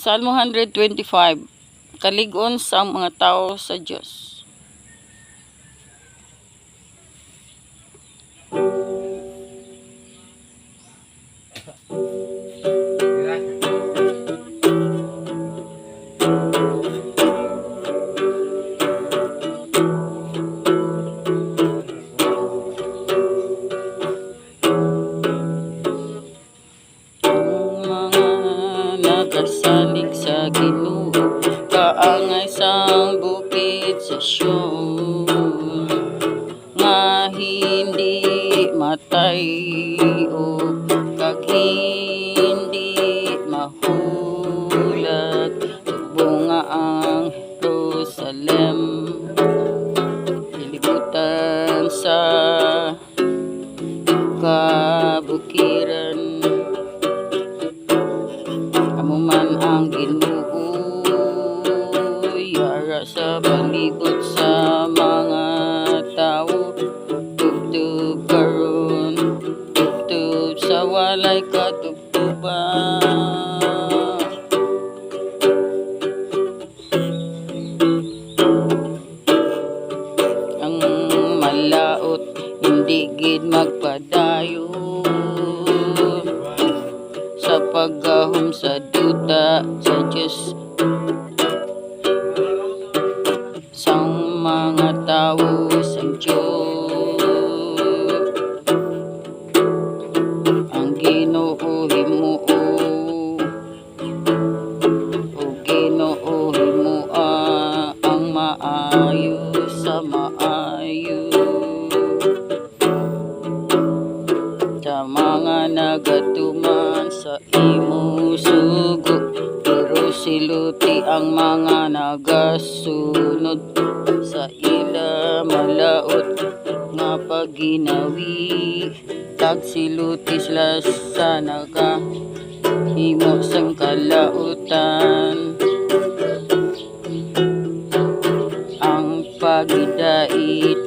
Salmo 125. Kalig-on sa mga tao sa Diyos. Nagasalig sa Ginoo, kaangay sang bukid sa Sion, nga hindi matay o kag hindi mahulat, bunga ang Jerusalem, ilibutan sa kabukiran. Man ang Ginoo, yara sa palibot sa mga tao, tubtub karon, tubtub sa walay katubtuban. Ang malaot hindi gid magpadayon sa paggahom sa duta sa Diyos, sang mga tao sa Diyos. Ang Ginoo himuo, o Ginoo himuo ang maayo sa maayo, sa mga nagatuman sa imo sugo, pero siluti ang mga nagasunod sa ila malaot nga paginawi, tag siluti sila sa nakahimo sang kalautan. Ang pagidait